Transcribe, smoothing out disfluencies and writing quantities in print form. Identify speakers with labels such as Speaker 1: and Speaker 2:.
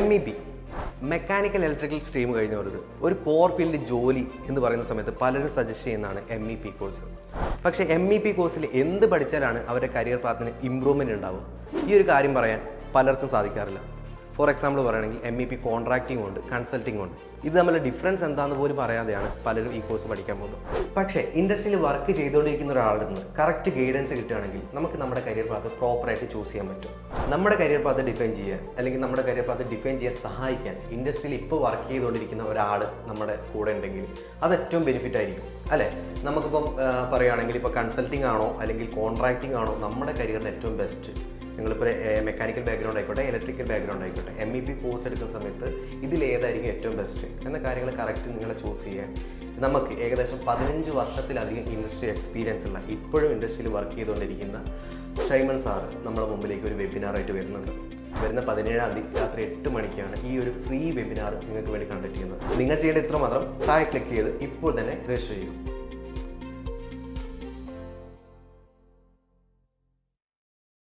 Speaker 1: MEP mechanical electrical stream കഴിഞ്ഞവർക്ക് ഒരു core field ജോലി എന്ന് പറയുന്ന സമയത്ത് പലരും സജസ്റ്റ് ചെയ്യുന്നതാണ് MEP കോഴ്സ്. പക്ഷേ MEP കോഴ്സിൽ എന്ത് പഠിച്ചാലാണ് അവരുടെ കരിയർ പാത്തിന് ഇമ്പ്രൂവ്മെൻറ്റ് ഉണ്ടാവും? ഈ ഒരു കാര്യം പറയാൻ പലർക്കും സാധിക്കാറില്ല. ഫോർ എക്സാമ്പിൾ പറയുകയാണെങ്കിൽ MEP കോൺട്രാക്റ്റിംഗ് ഉണ്ട്, കൺസൾട്ടിംഗ് ഉണ്ട്. ഇത് തമ്മിലുള്ള ഡിഫറൻസ് എന്താണെന്ന് പോലും പറയാതെയാണ് പലരും ഈ കോഴ്സ് പഠിക്കാൻ പോകുന്നത്. പക്ഷേ ഇൻഡസ്ട്രിയിൽ വർക്ക് ചെയ്തുകൊണ്ടിരിക്കുന്ന ഒരാളുടെ നിന്ന് കറക്റ്റ് ഗൈഡൻസ് കിട്ടുകയാണെങ്കിൽ നമുക്ക് നമ്മുടെ കരിയർ പാത്ത് പ്രോപ്പറായിട്ട് ചൂസ് ചെയ്യാൻ പറ്റും. നമ്മുടെ കരിയർ പാത്ത് ഡിഫൈൻ ചെയ്യാൻ അല്ലെങ്കിൽ നമ്മുടെ കരിയർ പാത്ത് ഡിഫൈൻ ചെയ്യാൻ സഹായിക്കാൻ ഇൻഡസ്ട്രിയിൽ ഇപ്പോൾ വർക്ക് ചെയ്തുകൊണ്ടിരിക്കുന്ന ഒരാൾ നമ്മുടെ കൂടെ ഉണ്ടെങ്കിൽ അത് ഏറ്റവും ബെനിഫിറ്റ് ആയിരിക്കും അല്ലേ? നമുക്കിപ്പം പറയുകയാണെങ്കിൽ ഇപ്പോൾ കൺസൾട്ടിംഗ് ആണോ അല്ലെങ്കിൽ കോൺട്രാക്റ്റിംഗ് ആണോ നമ്മുടെ കരിയറിന് ഏറ്റവും ബെസ്റ്റ്? നിങ്ങളിപ്പോൾ മെക്കാനിക്കൽ ബാക്ക്ഗ്രൗണ്ട് ആയിക്കോട്ടെ, ഇലക്ട്രിക്കൽ ബാക്ക്ഗ്രൗണ്ട് ആയിക്കോട്ടെ, MEP കോഴ്സ് എടുക്കുന്ന സമയത്ത് ഇതിലേതായിരിക്കും ഏറ്റവും ബെസ്റ്റ് എന്ന കാര്യങ്ങൾ കറക്റ്റ് നിങ്ങളെ ചൂസ് ചെയ്യാൻ നമുക്ക് ഏകദേശം 15 വർഷത്തിലധികം ഇൻഡസ്ട്രി എക്സ്പീരിയൻസ് ഉള്ള ഇപ്പോഴും ഇൻഡസ്ട്രിയിൽ വർക്ക് ചെയ്തുകൊണ്ടിരിക്കുന്ന ഷൈമൻ സാറ് നമ്മുടെ മുമ്പിലേക്ക് ഒരു വെബിനാറായിട്ട് വരുന്നുണ്ട്. വരുന്ന 17-ാം തീയതി രാത്രി 8 മണിക്കാണ് ഈ ഒരു ഫ്രീ വെബിനാർ നിങ്ങൾക്ക് വേണ്ടി കണ്ടക്ട് ചെയ്യുന്നത്. നിങ്ങൾ ചെയ്യേണ്ട ഇത്ര മാത്രം താഴെ ക്ലിക്ക് ചെയ്ത് ഇപ്പോൾ തന്നെ രജിസ്റ്റർ ചെയ്യും.